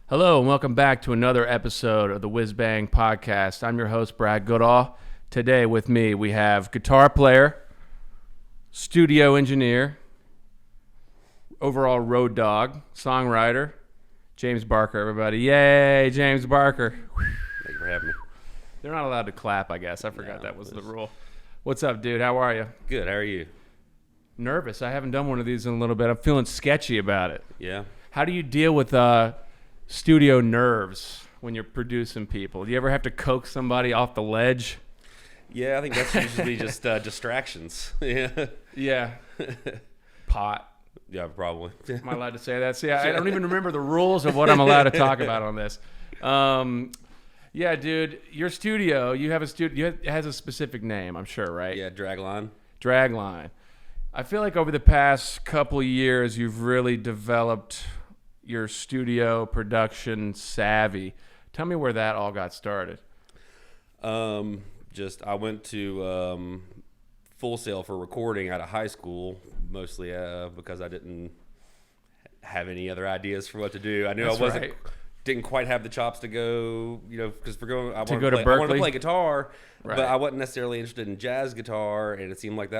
Hello and welcome back to another episode of the WhizzbangBAM podcast. I'm your host, Brad Goodall. Today with me we have guitar player, studio engineer, overall road dog, songwriter, James Barker, everybody. Yay, James Barker. Thank you for having me. They're not allowed to clap, I guess. I forgot that was the rule. What's up, dude? How are you? Good. How are you? Nervous. I haven't done one of these in a little bit. I'm feeling sketchy about it. Yeah. How do you deal with studio nerves when you're producing people? Do you ever have to coax somebody off the ledge? Yeah, I think that's usually just distractions. Yeah. Yeah. Pot. Yeah, probably. Am I allowed to say that? See, I don't even remember the rules of what I'm allowed to talk about on this. Yeah, dude, your studio, you have a studio, it has a specific name, I'm sure, right? Yeah, Dragline. Dragline. I feel like over the past couple of years, you've really developed your studio production savvy. Tell me where that all got started. I went to Full Sail for recording out of high school, mostly because I didn't have any other ideas for what to do. I knew didn't quite have the chops to go, because I wanted to play guitar, right. But I wasn't necessarily interested in jazz guitar, and it seemed like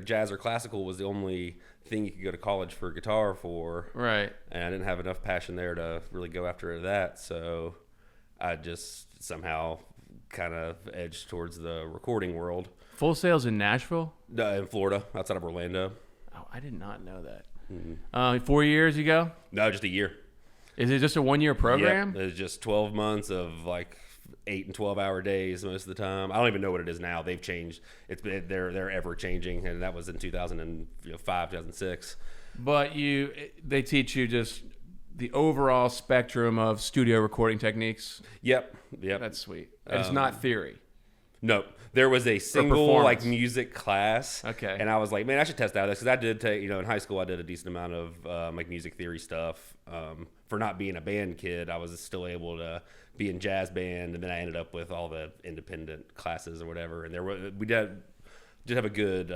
jazz or classical was the only thing you could go to college for guitar for. Right. And I didn't have enough passion there to really go after that, so I just somehow kind of edged towards the recording world. Full Sail's in Nashville? In Florida, outside of Orlando. Oh, I did not know that. Mm-hmm. 4 years you go? No, just a year. Is it just a 1 year program? Yep. It's just 12 months of like 8 and 12-hour days most of the time. I don't even know what it is now. They've changed. They're ever changing, and that was in 2005, 2006. But they teach you just the overall spectrum of studio recording techniques. Yep. That's sweet. And it's not theory. No. There was a single music class, okay, and I was like, man, I should test out this because I did take, in high school I did a decent amount of music theory stuff. For not being a band kid, I was still able to be in jazz band, and then I ended up with all the independent classes or whatever. And we did have a good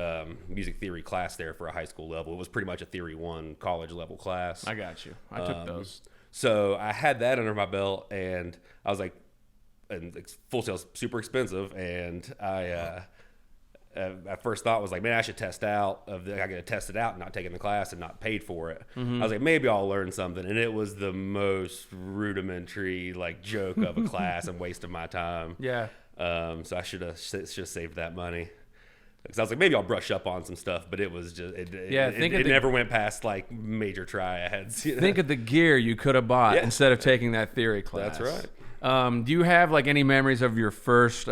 music theory class there for a high school level. It was pretty much a Theory 1 college level class. I got you. I took those. So I had that under my belt, and I was like. And Full Sail's super expensive, and I first thought was like, man, I should test out. I got to test it out, and not taking the class and not paid for it. Mm-hmm. I was like, maybe I'll learn something, and it was the most rudimentary joke of a class and waste of my time. Yeah. So I should have saved that money. Because I was like, maybe I'll brush up on some stuff, but it was just it never went past major triads. Think of the gear you could have bought instead of taking that theory class. That's right. Do you have any memories of your first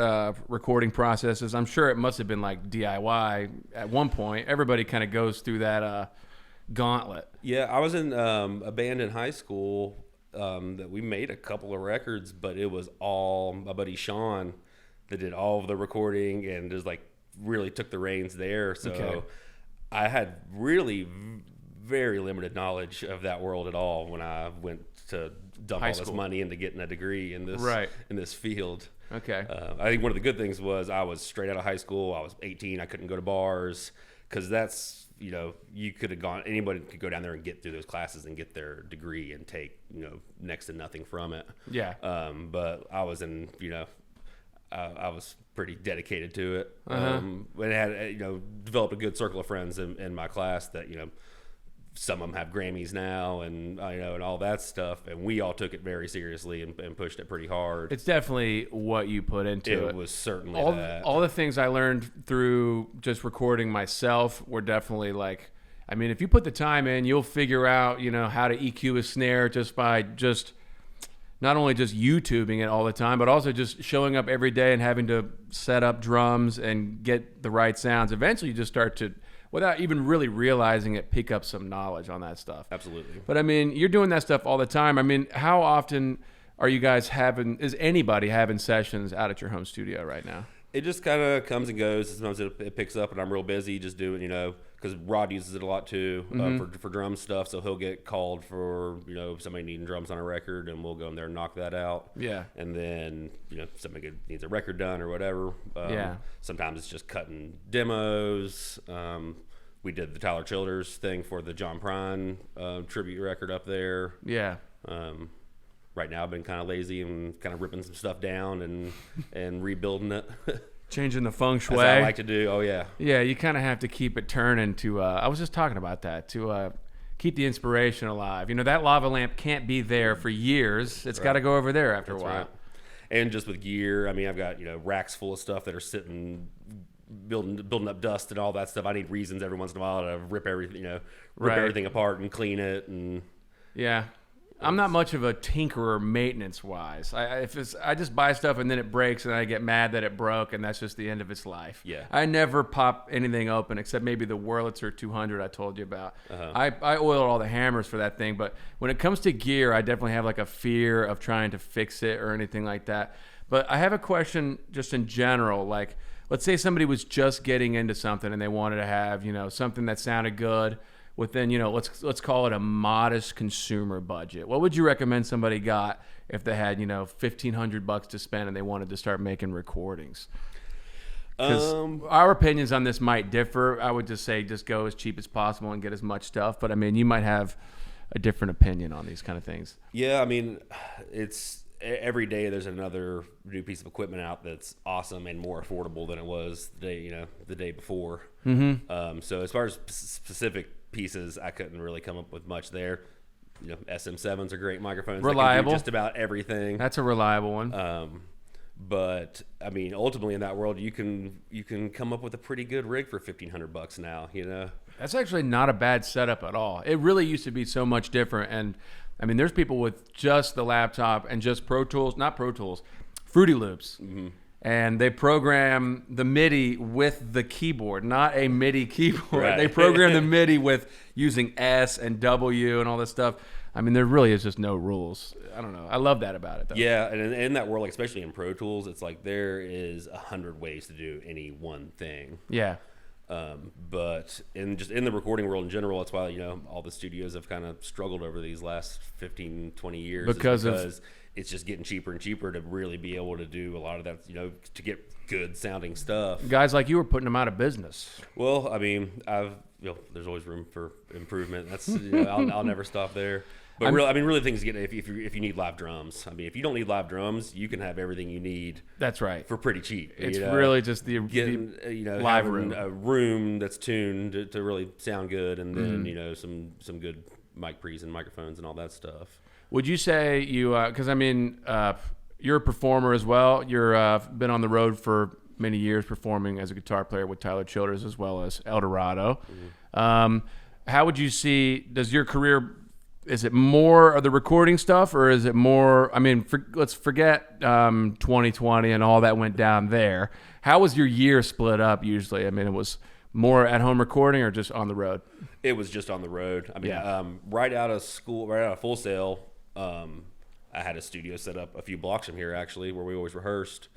recording processes? I'm sure it must have been DIY at one point. Everybody kind of goes through that gauntlet. Yeah, I was in a band in high school that we made a couple of records, but it was all my buddy Sean that did all of the recording and just really took the reins there. So I had really very limited knowledge of that world at all when I went to dump all this money into getting a degree in this field. Okay. I think one of the good things was I was straight out of high school. I was 18. I couldn't go to bars because that's, you could have gone, anybody could go down there and get through those classes and get their degree and take, next to nothing from it. Yeah. But I was in, I was pretty dedicated to it. And I had, developed a good circle of friends in my class that, some of them have Grammys now and and all that stuff, and we all took it very seriously and pushed it pretty hard. It's definitely what you put into it. It was certainly that. All the things I learned through just recording myself were definitely if you put the time in, you'll figure out how to EQ a snare just by not only just YouTubing it all the time, but also just showing up every day and having to set up drums and get the right sounds. Eventually you just start to, without even really realizing it, pick up some knowledge on that stuff. Absolutely. But you're doing that stuff all the time. How often are you guys is anybody having sessions out at your home studio right now? It just kind of comes and goes. Sometimes it picks up and I'm real busy just doing, because Rod uses it a lot too for drum stuff. So he'll get called for, somebody needing drums on a record, and we'll go in there and knock that out. Yeah. And then, somebody needs a record done or whatever. Sometimes it's just cutting demos. We did the Tyler Childers thing for the John Prine tribute record up there. Yeah. right now I've been kind of lazy and kind of ripping some stuff down and rebuilding it. Changing the feng shui. As I like to do. Oh yeah. Yeah, you kind of have to keep it turning to. I was just talking about that to keep the inspiration alive. You know, that lava lamp can't be there for years. It's got to go over there after a while. Right. And just with gear, I mean, I've got racks full of stuff that are sitting, building up dust and all that stuff. I need reasons every once in a while to rip everything, everything apart and clean it. And yeah. I'm not much of a tinkerer maintenance-wise. I just buy stuff and then it breaks and I get mad that it broke and that's just the end of its life. Yeah. I never pop anything open except maybe the Wurlitzer 200 I told you about. Uh-huh. I oil all the hammers for that thing, but when it comes to gear, I definitely have like a fear of trying to fix it or anything like that. But I have a question just in general. Like, let's say somebody was just getting into something and they wanted to have, something that sounded good within, let's call it a modest consumer budget. What would you recommend somebody got if they had, $1,500 to spend and they wanted to start making recordings? Because our opinions on this might differ. I would just say just go as cheap as possible and get as much stuff. But I mean, you might have a different opinion on these kind of things. Yeah, I mean, it's every day there's another new piece of equipment out that's awesome and more affordable than it was the day before. Mm-hmm. So as far as specific pieces, I couldn't really come up with much there. SM7s are great microphones. Reliable. That can do just about everything. That's a reliable one. But I mean, ultimately in that world, you can come up with a pretty good rig for $1,500 now. That's actually not a bad setup at all. It really used to be so much different. And I mean, there's people with just the laptop and just Fruity Loops. Mm-hmm. And they program the MIDI with the keyboard, not a MIDI keyboard. Right. They program the MIDI with using S and W and all this stuff. I mean, there really is just no rules. I don't know. I love that about it, though. Yeah, and in that world, like, especially in Pro Tools, it's like there is 100 ways to do any one thing. Yeah. But in the recording world in general, that's why all the studios have kind of struggled over these last 15, 20 years because it's just getting cheaper and cheaper to really be able to do a lot of that, to get good sounding stuff. Guys like you were putting them out of business. Well, I mean, there's always room for improvement. That's I'll never stop there. But really things get if you need live drums. I mean, if you don't need live drums, you can have everything you need. That's right. For pretty cheap. It's really just the live room. A room that's tuned to really sound good, and then some good mic pre's and microphones and all that stuff. Would you say you? Because I mean, you're a performer as well. You're been on the road for many years performing as a guitar player with Tyler Childers as well as El Dorado. Mm-hmm. How would you see? Does your career? Is it more of the recording stuff, or is it more? I mean, let's forget 2020 and all that went down there. How was your year split up usually? I mean, it was more at home recording or just on the road? It was just on the road. I mean, right out of school, right out of Full Sail, I had a studio set up a few blocks from here actually, where we always rehearsed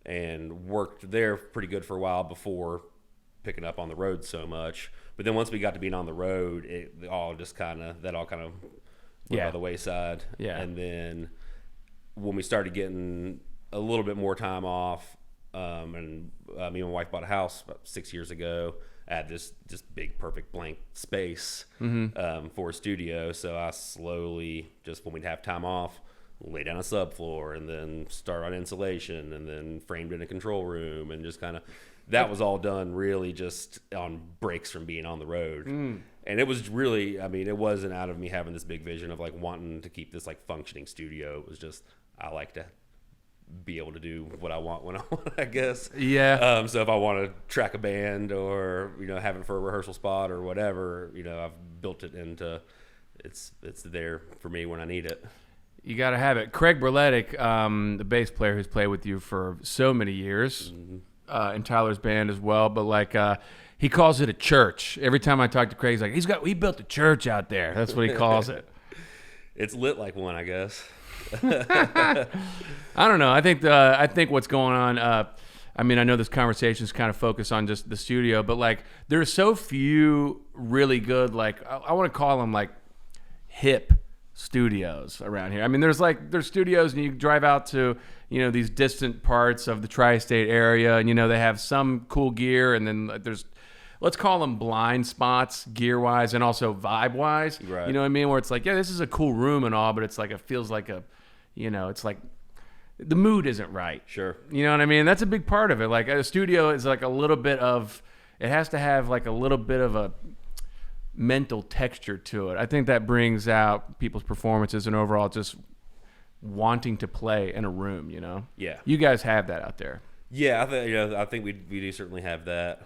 and worked there pretty good for a while before picking up on the road so much. But then once we got to being on the road, it all kind of went by the wayside. Yeah. And then when we started getting a little bit more time off, and me and my wife bought a house about 6 years ago, I had this big perfect blank space for a studio. So I slowly, just when we'd have time off, lay down a subfloor and then start on insulation and then framed in a control room and just kind of. That was all done really just on breaks from being on the road. And it was really, I mean, it wasn't out of me having this big vision of like wanting to keep this like functioning studio. It was just, I like to be able to do what I want when I want, I guess. Yeah. So if I want to track a band or, have it for a rehearsal spot or whatever, I've built it into, it's there for me when I need it. You got to have it. Craig Berletic, the bass player who's played with you for so many years, in Tyler's band as well, but like he calls it a church. Every time I talk to Craig, he's like, he built a church out there. That's what he calls it. It's lit like one, I guess. I don't know. I think what's going on. I mean, I know this conversation is kind of focused on just the studio, but like there's so few really good, like I want to call them like hip studios around here. I mean, there's studios and you drive out to, these distant parts of the tri-state area and, they have some cool gear and then there's, let's call them blind spots gear-wise and also vibe-wise. Right. You know what I mean? Where it's like, yeah, this is a cool room and all, but it's like, it feels like a, it's like the mood isn't right. Sure. You know what I mean? That's a big part of it. Like a studio is like a little bit of, it has to have like a little bit of a mental texture to it. I think that brings out people's performances and overall just wanting to play in a room, Yeah. You guys have that out there. Yeah, I think we do certainly have that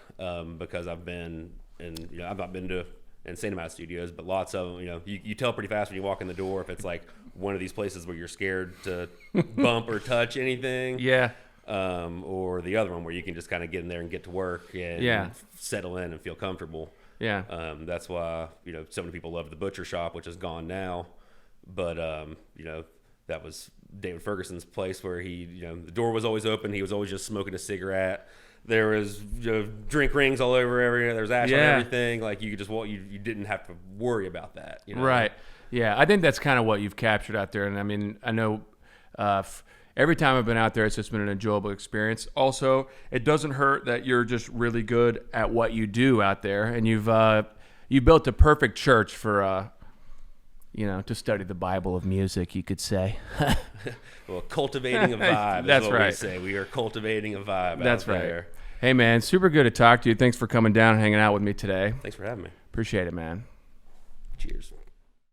because I've been I've not been to insane amount of studios, but lots of them. You tell pretty fast when you walk in the door if it's like one of these places where you're scared to bump or touch anything. Yeah. Or the other one where you can just kind of get in there and get to work and settle in and feel comfortable. Yeah. That's why so many people love the butcher shop, which is gone now, but that was David Ferguson's place where he, the door was always open. He was always just smoking a cigarette. There was drink rings all over everywhere. There was ash on everything. Like you could just walk. You didn't have to worry about that. Right. Yeah. I think that's kind of what you've captured out there. And I mean, I know every time I've been out there, it's just been an enjoyable experience. Also, it doesn't hurt that you're just really good at what you do out there, and you built a perfect church for. To study the Bible of music, you could say. Well, cultivating a vibe. That's is what right. We say we are cultivating a vibe. That's out right. There. Hey, man, super good to talk to you. Thanks for coming down and hanging out with me today. Thanks for having me. Appreciate it, man. Cheers.